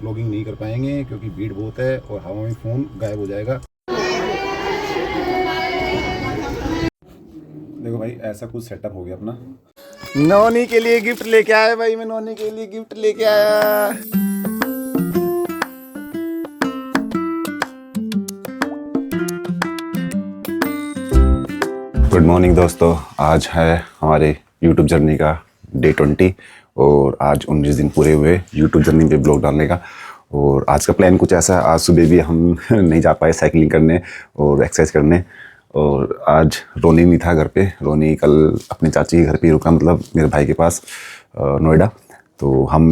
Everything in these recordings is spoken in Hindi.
ब्लॉगिंग नहीं कर पाएंगे क्योंकि भीड़ बहुत है और हवा में फ़ोन गायब हो जाएगा। देखो भाई ऐसा कुछ सेटअप हो गया अपना। नौनी के लिए गिफ्ट लेके आया भाई, मैं नौनी के लिए गिफ्ट लेके आया। गुड मॉर्निंग दोस्तों, आज है हमारे YouTube जर्नी का डे 20 और आज 19 दिन पूरे हुए YouTube जर्नी पे ब्लॉग डालने का। और आज का प्लान कुछ ऐसा है, आज सुबह भी हम नहीं जा पाए साइकिलिंग करने और एक्सरसाइज करने। और आज रोनी नहीं था घर पे, रोनी कल अपनी चाची के घर पे रुका, मतलब मेरे भाई के पास नोएडा। तो हम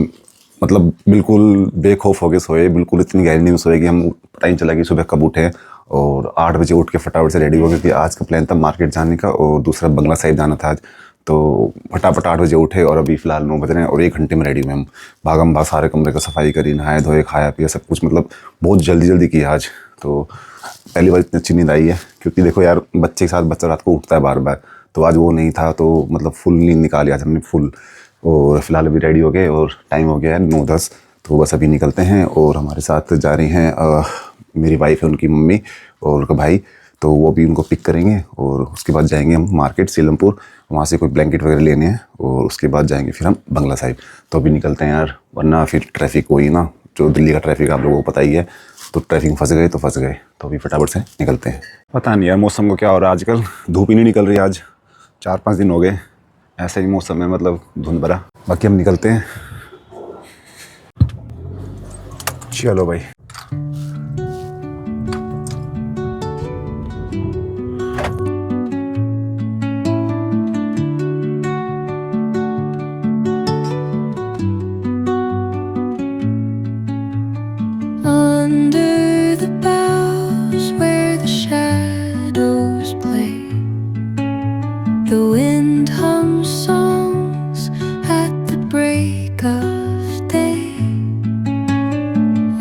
मतलब बिल्कुल बेखौफ हो गए सोए, बिल्कुल इतनी गहरी नींद में सोए कि हम पता ही नहीं चला कि सुबह कब उठे। और 8 बजे उठ के फटाफट से रेडी हो गए, क्योंकि आज का प्लान था मार्केट जाने का और दूसरा बंगला साहिब जाना था आज। तो फटाफट 8 बजे उठे और अभी फ़िलहाल 9 बज रहे हैं और 1 घंटे में रेडी हुए हम। भागम भाग सारे कमरे का सफाई करी, नहाए धोए, खाया पिया सब कुछ, मतलब बहुत जल्दी जल्दी किया आज। तो पहली बार इतनी अच्छी नींद आई है, क्योंकि देखो यार बच्चे के साथ बच्चा रात को उठता है बार बार, तो आज वो नहीं था तो मतलब फुल नींद निकाली आज हमने फुल। और फिलहाल अभी रेडी हो गए और टाइम हो गया है 9-10, तो बस अभी निकलते हैं। और हमारे साथ जा रही हैं मेरी वाइफ है, उनकी मम्मी और उनका भाई, तो वो भी उनको पिक करेंगे और उसके बाद जाएंगे हम मार्केट सीलमपुर, वहाँ से कोई ब्लैंकेट वगैरह लेने हैं और उसके बाद जाएंगे फिर हम बंगला साहिब। तो अभी निकलते हैं यार, वरना फिर ट्रैफिक वही ना, जो दिल्ली का ट्रैफिक आप लोगों को पता ही है, तो ट्रैफिक में फंस गए तो फंस गए। तो अभी फटाफट से निकलते हैं। पता नहीं यार मौसम को क्या हो रहा है आजकल, धूप ही नहीं निकल रही आज, 4-5 दिन हो गए ऐसे ही मौसम है, मतलब धुंध भरा। बाकी हम निकलते हैं, चलो भाई। Under the boughs where the shadows play, the wind hums songs at the break of day,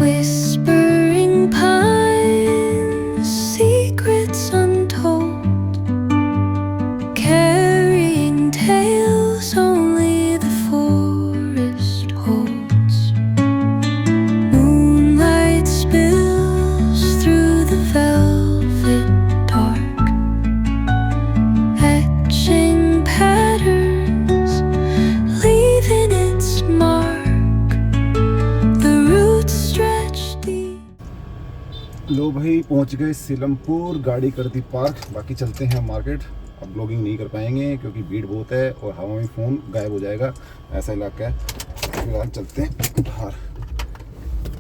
whispering pines, secrets untold, carrying tales only the forest holds. Moonlight spills through the velvet dark, etching patterns, leaving its mark. The roots stretch deep. लो भाई पहुंच गए सीलमपुर, गाड़ी कर दी पार्क। बाकी चलते हैं मार्केट। अब ब्लॉगिंग नहीं कर पाएंगे क्योंकि भीड़ बहुत है और हवा में फ़ोन गायब हो जाएगा, ऐसा इलाका है। फिलहाल चलते हैं बाहर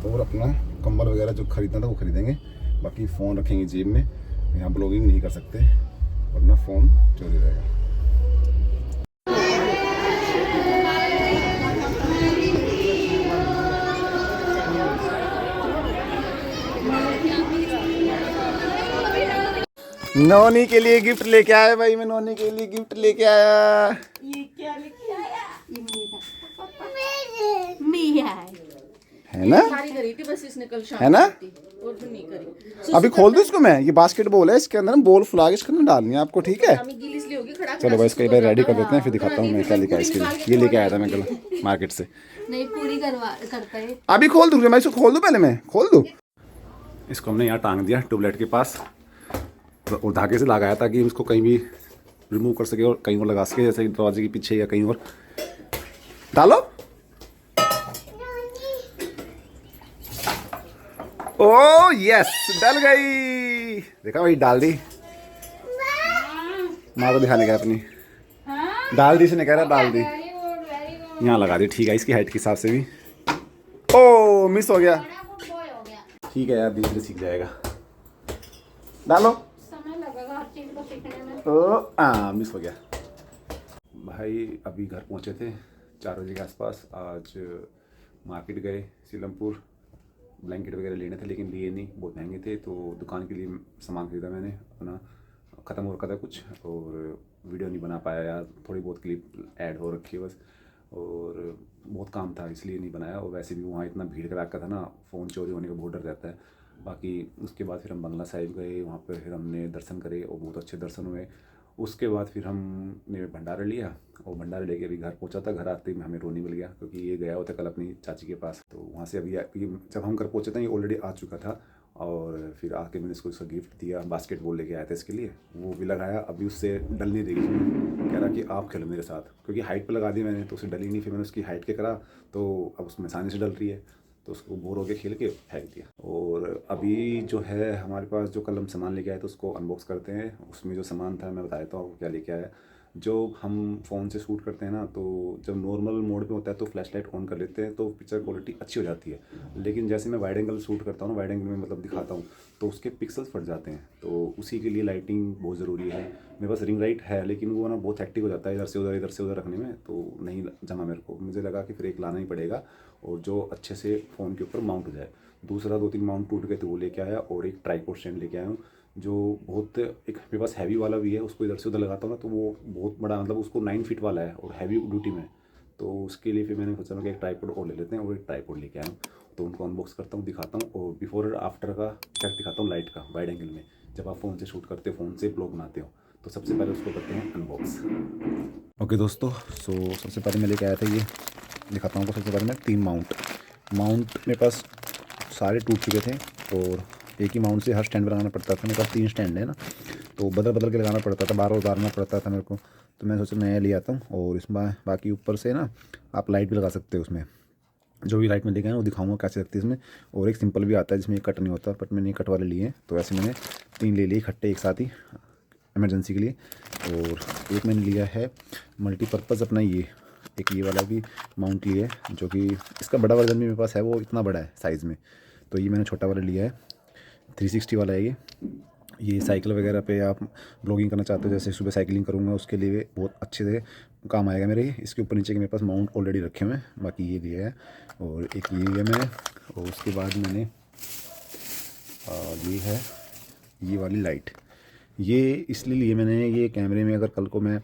और अपना कंबल वगैरह जो खरीदना था वो खरीदेंगे। बाकी फ़ोन रखेंगे जेब में, यहाँ ब्लॉगिंग नहीं कर सकते वरना फ़ोन चोरी रहेगा। नौनी के लिए गिफ्ट लेके आया भाई, मैं नौनी के लिए गिफ्ट लेके आया। ये क्या लेके आया? ये मेरा है ना, सारी करी थी बस इसने कल शाम है ना? को की, और फिर नहीं करी। अभी खोल दूँ इसको मैं, ये बास्केटबॉल है, इसके अंदर हम बॉल फुला के इसके अंदर डालनी है आपको, ठीक है? अम्मी गीली इसलिए होगी खड़ा चलो भाई इसको एक बार रेडी कर देते हैं, फिर दिखाता हूँ मैं क्या लेके आया इसके लिए। ये लेके आया था मैं कल मार्केट से। नहीं पूरी करता है। अभी खोल दूँ मैं इसको, खोल दूँ पहले, मैं खोल दूँ इसको। हमने यहाँ टांग दिया ट्यूबलाइट के पास और धागे से लगाया ताकि उसको कहीं भी रिमूव कर सके और कहीं और लगा सके, जैसे दरवाजे के पीछे या कहीं और। डालो, ओ यस डल गई, देखा भाई डाल दी। माँ को दिखाने का अपनी डाल दी, इसने कह रहा डाल दी, यहाँ लगा दी, ठीक है इसकी हाइट के हिसाब से भी। ओ मिस हो गया, ठीक है यार धीरे धीरे सीख जाएगा। डालो, समय लगेगा हर चीज को सीखने में। ओ मिस हो गया। भाई अभी घर पहुंचे थे 4 बजे के आसपास। आज मार्केट गए सीलमपुर, ब्लैंकेट वगैरह लेने थे लेकिन लिए नहीं, बहुत महंगे थे। तो दुकान के लिए सामान खरीदा मैंने अपना, ख़त्म हो रखा था कुछ और वीडियो नहीं बना पाया यार, थोड़ी बहुत क्लिप ऐड हो रखी है बस, और बहुत काम था इसलिए नहीं बनाया। और वैसे भी वहाँ इतना भीड़ का इलाका था ना, फ़ोन चोरी होने का बहुत डर रहता है। बाकी उसके बाद फिर हम बंगला साहिब गए, वहाँ पर फिर हमने दर्शन करे और बहुत अच्छे दर्शन हुए। उसके बाद फिर हमने भंडारा लिया और भंडारा लेके अभी घर पहुंचा था। घर आते ही हमें रोनी मिल गया क्योंकि ये गया हुआ था कल अपनी चाची के पास। तो वहाँ से अभी जब हम घर पहुंचे थे ये ऑलरेडी आ चुका था और फिर आके मैंने इसको इसका गिफ्ट दिया। बास्केटबॉल लेके आया था इसके लिए, वो भी लगाया। अभी उससे डल नहीं रही, कह रहा कि आप खेलो मेरे साथ, क्योंकि हाइट पे लगा दी मैंने तो उसे डली नहीं। फिर मैंने उसकी हाइट के करा तो अब उसमें आसानी से डल रही है, तो उसको बोर होके खेल के फेंक दिया। और अभी जो है हमारे पास जो कल हम सामान लेके आए तो उसको अनबॉक्स करते हैं। उसमें जो सामान था मैं बता देता हूँ क्या लेके आया। जो हम फ़ोन से शूट करते हैं ना, तो जब नॉर्मल मोड पे होता है तो फ्लैश लाइट ऑन कर लेते हैं तो पिक्चर क्वालिटी अच्छी हो जाती है। लेकिन जैसे मैं वाइड एंगल शूट करता हूँ ना, वाइड एंगल में मतलब दिखाता हूँ, तो उसके पिक्सल्स फट जाते हैं। तो उसी के लिए लाइटिंग बहुत ज़रूरी है। मेरे पास रिंग लाइट है लेकिन वो ना बहुत एक्टिव हो जाता है इधर से उधर रखने में, तो नहीं जमा मेरे को। मुझे लगा कि फिर एक लाना ही पड़ेगा और जो अच्छे से फ़ोन के ऊपर माउंट हो जाए। दूसरा 2-3 माउंट टूट गए तो वो लेके आया और एक ट्राइपॉड स्टैंड लेके आया हूँ जो बहुत, एक मेरे पास हैवी वाला भी है, उसको इधर से उधर लगाता हूँ ना तो वो बहुत बड़ा, मतलब उसको 9 फीट वाला है और हैवी ड्यूटी में। तो उसके लिए फिर मैंने सोचा कि एक ट्राइपॉड और ले लेते हैं और एक ट्राइपॉड लेके आया हूँ। तो उनको अनबॉक्स करता हूँ, दिखाता हूँ और बिफोर और आफ्टर का इफेक्ट दिखाता हूँ लाइट का वाइड एंगल में। जब आप फ़ोन से शूट करते हो, फ़ोन से ब्लॉग बनाते हो, तो सबसे पहले उसको करते हैं अनबॉक्स। ओके दोस्तों, सो सबसे पहले मैं लेके आया था, ये दिखाता हूँ आपको। सबसे पहले मैं 3 माउंट मेरे पास सारे टूट चुके थे और एक ही माउंट से हर स्टैंड पर लगाना पड़ता था। मेरे पास 3 स्टैंड है ना, तो बदल बदल के लगाना पड़ता था, बार बार उतारना पड़ता था मेरे को। तो मैं सोचा नया ले आता हूँ और इसमें बाकी ऊपर से ना आप लाइट भी लगा सकते हो उसमें। जो भी लाइट में लेके आया वो दिखाऊंगा कैसे लगती है इसमें। और एक सिंपल भी आता है जिसमें कट नहीं होता, बट मैंने कट वाले लिए हैं। तो ऐसे मैंने 3 ले लिए इकट्ठे एक साथ ही इमरजेंसी के लिए। और एक मैंने लिया है मल्टीपर्पज़ अपना, ये वाला भी माउंट लिया है, जो कि इसका बड़ा वर्जन भी मेरे पास है, वो इतना बड़ा है साइज़ में। तो ये मैंने छोटा वाला लिया है, 360 वाला है ये साइकिल वगैरह पे आप ब्लॉगिंग करना चाहते हो, जैसे सुबह साइकिलिंग करूँगा उसके लिए बहुत अच्छे से काम आएगा मेरे। इसके ऊपर नीचे के मेरे पास माउंट ऑलरेडी रखे हुए हैं, बाकी ये लिया है और एक ये लिया मैंने। और उसके बाद मैंने ये है ये वाली लाइट, ये इसलिए लिए मैंने, ये कैमरे में अगर कल को मैं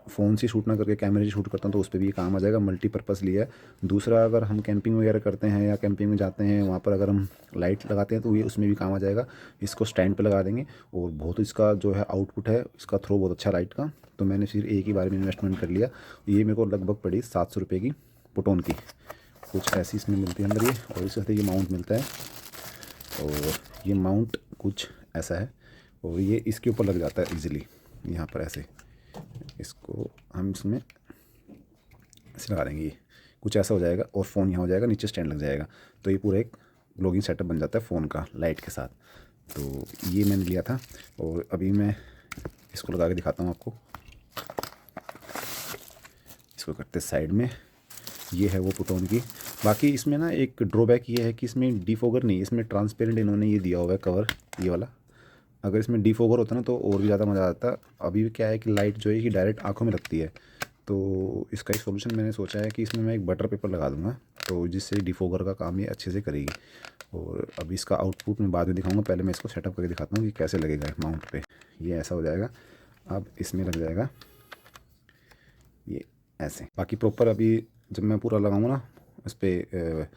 फ़ोन से शूट ना करके कैमरे से शूट करता हूँ तो उस पर भी ये काम आ जाएगा। मल्टीपर्पज़ लिया है। दूसरा, अगर हम कैंपिंग वगैरह करते हैं या कैंपिंग में जाते हैं, वहाँ पर अगर हम लाइट लगाते हैं तो ये उसमें भी काम आ जाएगा। इसको स्टैंड पे लगा देंगे और बहुत इसका जो है आउटपुट है, इसका थ्रो बहुत अच्छा लाइट का। तो मैंने फिर एक ही बार में इन्वेस्टमेंट कर लिया। ये मेरे को लगभग पड़ी 700 रुपये की, पुटोन की कुछ ऐसी इसमें मिलती है अंदर ये। और इसके साथ ये माउंट मिलता है और ये माउंट कुछ ऐसा है और ये इसके ऊपर लग जाता है ईज़िली यहाँ पर ऐसे। इसको हम इसमें ऐसे लगा देंगे, ये कुछ ऐसा हो जाएगा और फ़ोन यहाँ हो जाएगा, नीचे स्टैंड लग जाएगा। तो ये पूरा एक ब्लॉगिंग सेटअप बन जाता है फ़ोन का लाइट के साथ। तो ये मैंने लिया था और अभी मैं इसको लगा के दिखाता हूँ आपको। इसको करते साइड में, ये है वो पुटोन की। बाकी इसमें ना एक ड्रॉबैक ये है कि इसमें डिफोगर नहीं है, इसमें ट्रांसपेरेंट इन्होंने ये दिया हुआ है कवर, ये वाला। अगर इसमें डिफोगर होता ना तो और भी ज़्यादा मज़ा आता। अभी क्या है कि लाइट जो है कि डायरेक्ट आंखों में लगती है, तो इसका एक सोल्यूशन मैंने सोचा है कि इसमें मैं एक बटर पेपर लगा दूंगा, तो जिससे डिफोगर का काम ये अच्छे से करेगी। और अभी इसका आउटपुट मैं बाद में दिखाऊंगा, पहले मैं इसको सेटअप करके दिखाता हूँ कि कैसे लगेगा माउंट पे। ये ऐसा हो जाएगा, अब इसमें लग जाएगा ये ऐसे। बाकी प्रॉपर अभी जब मैं पूरा लगाऊंगा ना इस पर,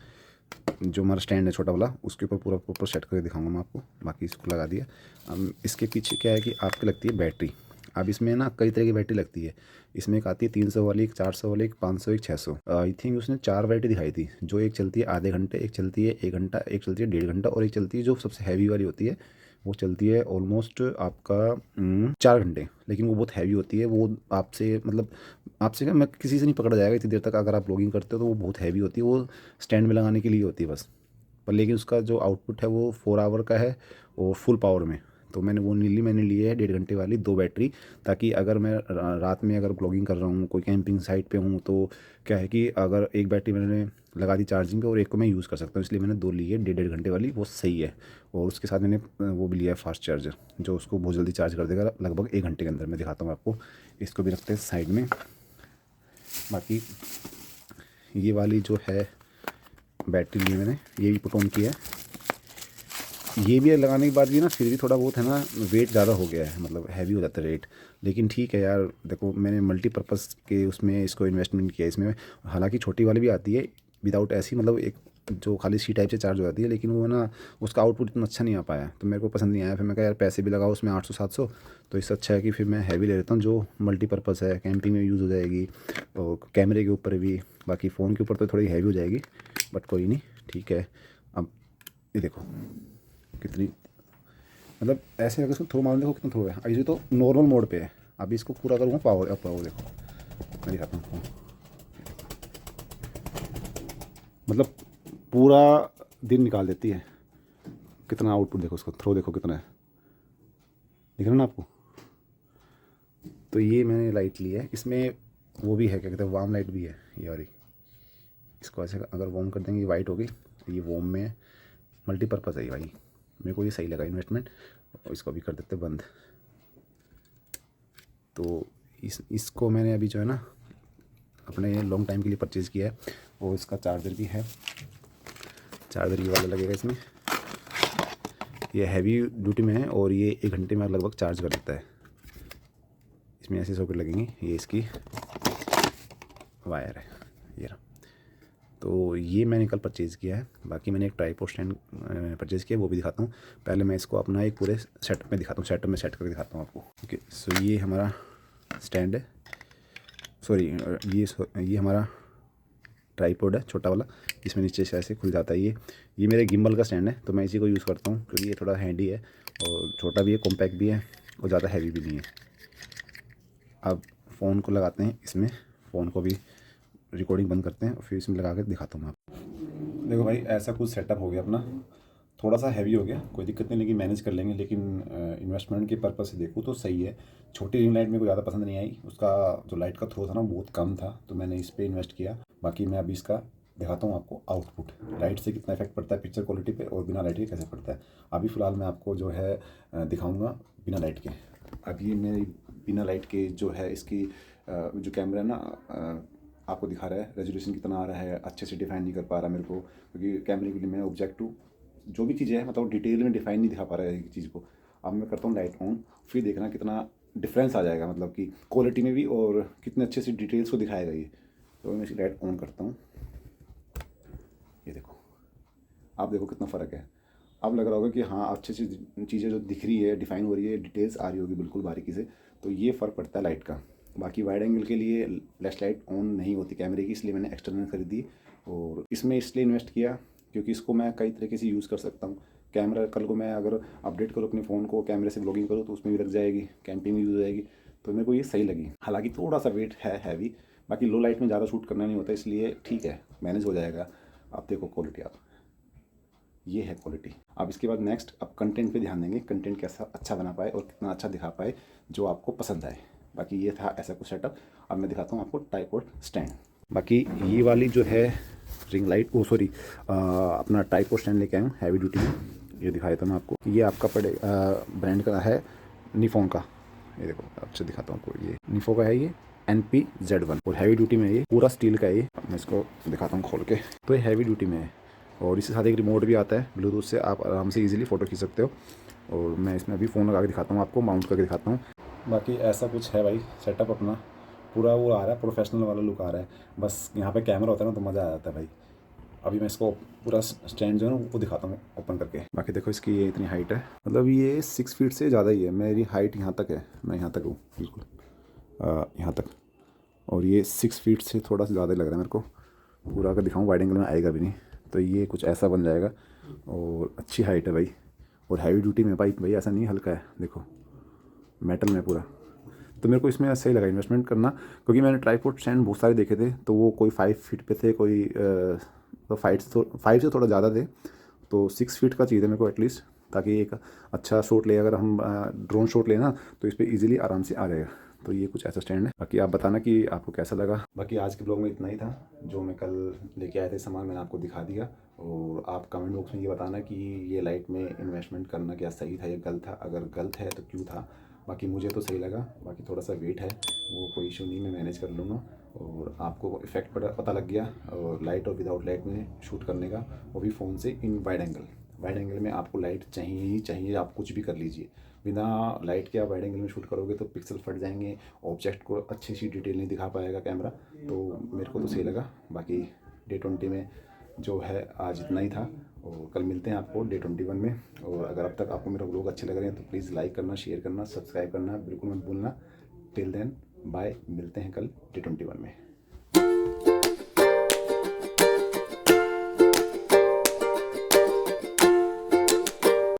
जो हमारा स्टैंड है छोटा वाला, उसके ऊपर पूरा प्रॉपर सेट करके दिखाऊंगा मैं आपको। बाकी इसको लगा दिया। इसके पीछे क्या है कि आपकी लगती है बैटरी। अब इसमें ना कई तरह की बैटरी लगती है। इसमें एक आती है 300 वाली, एक 400 वाली, एक 500, एक 600। आई थिंक उसने 4 वैरायटी दिखाई थी। जो एक चलती है आधे घंटे, एक चलती है 1 घंटा, एक चलती है 1.5 घंटा और एक चलती है जो सबसे हैवी वाली होती है, वो चलती है ऑलमोस्ट आपका 4 घंटे। लेकिन वो बहुत हैवी होती है, वो आपसे मतलब आपसे क्या, मैं किसी से नहीं पकड़ा जाएगा इतनी देर तक। अगर आप ब्लॉगिंग करते हो तो वो बहुत हैवी होती है, वो स्टैंड में लगाने के लिए होती है बस। पर लेकिन उसका जो आउटपुट है वो 4 आवर का है और फुल पावर में। तो मैंने वो नीली मैंने ली है 1.5 घंटे वाली 2 बैटरी, ताकि अगर मैं रात में अगर ब्लॉगिंग कर रहा हूँ, कोई कैंपिंग साइट पे हूँ, तो क्या है कि अगर एक बैटरी मैंने लगा दी चार्जिंग पे और एक को मैं यूज़ कर सकता हूँ, इसलिए मैंने 2 ली है 1.5 घंटे वाली, वो सही है। और उसके साथ मैंने वो भी लिया है फास्ट चार्जर, जो उसको बहुत जल्दी चार्ज कर देगा, लगभग 1 घंटे के अंदर। मैं दिखाता हूँ आपको, इसको भी रखते हैं साइड में। बाकी ये वाली जो है बैटरी ली मैंने, ये भी पुटोन की है। ये भी लगाने के बाद भी ना फिर भी थोड़ा बहुत है ना वेट ज़्यादा हो गया है, मतलब हैवी हो जाता है रेट। लेकिन ठीक है यार, देखो मैंने मल्टीपर्पज़ के उसमें इसको इन्वेस्टमेंट किया इसमें। हालांकि छोटी वाली भी आती है विदाउट ऐसी, मतलब एक जो खाली सी टाइप से चार्ज हो जाती है, लेकिन वो ना उसका आउटपुट इतना अच्छा नहीं आ पाया, तो मेरे को पसंद नहीं आया। फिर मैं कहा यार पैसे भी लगाओ उसमें 800-700, तो इससे अच्छा है कि फिर मैं हैवी ले लेता हूँ जो मल्टीपर्पज़ है, कैंपिंग में यूज़ हो जाएगी और कैमरे के ऊपर भी। बाकी फ़ोन के ऊपर तो थोड़ी हैवी हो जाएगी, बट कोई नहीं, ठीक है। अब ये देखो कितनी, मतलब ऐसे अगर इसको थ्रो मारूँ, देखो कितना थ्रो है। अभी तो नॉर्मल मोड पे है, अभी इसको पूरा करूँगा पावर अप, पावर देखो मैं दिखाता हूँ आपको। मतलब पूरा दिन निकाल देती है। कितना आउटपुट देखो, उसका थ्रो देखो कितना है, दिख रहा ना आपको। तो ये मैंने लाइट ली है, इसमें वो भी है क्या कहते हैं, वार्म लाइट भी है ये वाली। इसको ऐसे अगर वार्म कर देंगे ये वाइट होगी, तो ये वार्म में मल्टीपर्पज़ है ये भाई। मेरे को ये सही लगा इन्वेस्टमेंट। और इसको भी कर देते बंद। तो इसको मैंने अभी जो है ना अपने लॉन्ग टाइम के लिए परचेज़ किया है। और इसका चार्जर भी है, चार्जर ये वाला लगेगा इसमें। ये हैवी ड्यूटी में है और ये 1 घंटे में लगभग चार्ज कर देता है। इसमें ऐसे सॉकेट लगेंगे, ये इसकी वायर है ये रहा। तो ये मैंने कल परचेज़ किया है। बाकी मैंने एक ट्राइपॉड स्टैंड परचेज़ किया है, वो भी दिखाता हूँ। पहले मैं इसको अपना एक पूरे सेटअप में दिखाता हूँ, सेटअप में सेट करके दिखाता हूँ आपको। ओके, सो ये हमारा स्टैंड है, सॉरी ये हमारा ट्राइपॉड है छोटा वाला, इसमें नीचे से ऐसे खुल जाता है। ये मेरे गिम्बल का स्टैंड है, तो मैं इसी को यूज़ करता हूँ क्योंकि ये थोड़ा हैंडी है और छोटा भी है, कॉम्पैक्ट भी है और ज़्यादा हैवी भी नहीं है। अब फ़ोन को लगाते हैं इसमें, फ़ोन को भी रिकॉर्डिंग बंद करते हैं और फिर इसमें लगा कर दिखाता हूँ मैं आपको। देखो भाई, ऐसा कुछ सेटअप हो गया अपना। थोड़ा सा हैवी हो गया, कोई दिक्कत नहीं, लेकिन मैनेज कर लेंगे। लेकिन इन्वेस्टमेंट के पर्पज़ से देखूँ तो सही है। छोटी रिंग लाइट मेरे को ज़्यादा पसंद नहीं आई, उसका जो लाइट का थ्रो था ना बहुत कम था, तो मैंने इस पर इन्वेस्ट किया। बाकी मैं अभी इसका दिखाता हूँ आपको आउटपुट, लाइट से कितना इफेक्ट पड़ता है पिक्चर क्वालिटी पे और बिना लाइट के कैसे पड़ता है। अभी फ़िलहाल मैं आपको जो है दिखाऊँगा बिना लाइट के। अब ये मेरी बिना लाइट के जो है इसकी जो कैमरा है ना, आपको दिखा रहा है रेजोल्यूशन कितना आ रहा है, अच्छे से डिफाइन नहीं कर पा रहा मेरे को, क्योंकि कैमरे के लिए मैं ऑब्जेक्टिव जो भी चीज़ें हैं मतलब डिटेल में डिफाइन नहीं दिखा पा रहा है एक चीज़ को। अब मैं करता हूँ लाइट ऑन, फिर देखना कितना डिफरेंस आ जाएगा, मतलब कि क्वालिटी में भी और कितने अच्छे से डिटेल्स को दिखाएगा ये। तो मैं इसी लाइट ऑन करता हूँ, ये देखो, आप देखो कितना फ़र्क है। अब लग रहा होगा कि हाँ अच्छी अच्छी चीज़ें जो दिख रही है, डिफाइन हो रही है, डिटेल्स आ रही होगी बिल्कुल बारीकी से। तो ये फ़र्क पड़ता है लाइट का। बाकी वाइड एंगल के लिए फ्लैश लाइट ऑन नहीं होती कैमरे की, इसलिए मैंने एक्सटर्नल खरीदी। और इसमें इसलिए इन्वेस्ट किया क्योंकि इसको मैं कई तरीके से यूज़ कर सकता हूँ। कैमरा कल को मैं अगर अपडेट करूँ अपने फ़ोन को, कैमरे से ब्लॉगिंग करूँ तो उसमें भी लग जाएगी, कैंपिंग में यूज़ हो जाएगी। तो मेरे को ये सही लगी। हालांकि थोड़ा सा वेट है हैवी, बाकी लो लाइट में ज़्यादा शूट करना नहीं होता, इसलिए ठीक है, मैनेज हो जाएगा। आप देखो क्वालिटी, आप ये है क्वालिटी। अब इसके बाद नेक्स्ट अब कंटेंट पे ध्यान देंगे, कंटेंट कैसा अच्छा बना पाए और कितना अच्छा दिखा पाए जो आपको पसंद आए। बाकी ये था ऐसा कुछ सेटअप। अब मैं दिखाता हूँ आपको ट्राइपॉड स्टैंड। बाकी ये वाली जो है रिंग लाइट, अपना ट्राइपॉड स्टैंड लेके आया हूँ हैवी ड्यूटी में। ये दिखाया था मैं आपको, ये आपका पड़े ब्रांड का है निफोन का। ये देखो अच्छे दिखाता हूँ आपको, ये निफो का है, ये NP-Z1 और हैवी ड्यूटी में है, ये पूरा स्टील का है। ये मैं इसको दिखाता हूँ खोल के। तो ये हैवी ड्यूटी में है और इसके साथ एक रिमोट भी आता है, ब्लूटूथ से आप आराम से इजीली फ़ोटो खींच सकते हो। और मैं इसमें अभी फ़ोन लगा के दिखाता हूँ आपको, माउंट करके दिखाता हूँ। बाकी ऐसा कुछ है भाई सेटअप अपना, पूरा वो आ रहा है, प्रोफेशनल वाला लुक आ रहा है। बस यहाँ पे कैमरा होता है ना तो मज़ा आ जाता है भाई। अभी मैं इसको पूरा स्टैंड जो है ना वो दिखाता हूँ ओपन करके। बाकी देखो इसकी ये इतनी हाइट है, मतलब ये 6 फीट से ज़्यादा ही है। मेरी हाइट यहाँ तक है, मैं यहाँ तक हूँ बिल्कुल, यहाँ तक। और ये 6 फीट से थोड़ा सा ज़्यादा लग रहा है मेरे को। पूरा अगर दिखाऊँ वाइड एंगल में आएगा भी नहीं। तो ये कुछ ऐसा बन जाएगा और अच्छी हाइट है भाई। और हैवी ड्यूटी में भाई ऐसा नहीं हल्का है, देखो मेटल में पूरा। तो मेरे को इसमें सही लगा इन्वेस्टमेंट करना, क्योंकि मैंने ट्राइपॉड स्टैंड बहुत सारे देखे थे, तो वो कोई 5 फीट पे थे, कोई तो 5 से थोड़ा ज़्यादा थे। तो 6 फीट का चाहिए था मेरे को एटलीस्ट, ताकि एक अच्छा शॉट ले, अगर हम ड्रोन शॉट लेना तो इस पर ईजिली आराम से आ जाएगा। तो ये कुछ ऐसा स्टैंड है। बाकी आप बताना कि आपको कैसा लगा। बाकी आज के ब्लॉग में इतना ही था, जो मैं कल लेके आए थे सामान मैंने आपको दिखा दिया। और आप कमेंट बॉक्स में ये बताना कि ये लाइट में इन्वेस्टमेंट करना क्या सही था या गलत था, अगर गलत है तो क्यों था। बाकी मुझे तो सही लगा। बाकी थोड़ा सा वेट है, वो कोई इशू नहीं, मैं मैनेज कर लूँगा। और आपको इफेक्ट पता लग गया और लाइट और विदाउट लाइट में शूट करने का, वो भी फ़ोन से इन वाइड एंगल में आपको लाइट चाहिए ही चाहिए। आप कुछ भी कर लीजिए, बिना लाइट के आप वाइड एंगल में शूट करोगे तो पिक्सल फट जाएंगे, ऑब्जेक्ट को अच्छी सी डिटेल नहीं दिखा पाएगा कैमरा। तो मेरे को तो सही लगा। बाकी Day 20 में जो है आज इतना ही था, और कल मिलते हैं आपको डे 21 में। और अगर अब तक आपको मेरा व्लॉग अच्छे लग रहे हैं तो प्लीज़ लाइक करना, शेयर करना, सब्सक्राइब करना बिल्कुल मत भूलना। टिल देन बाय, मिलते हैं कल डे 21 में।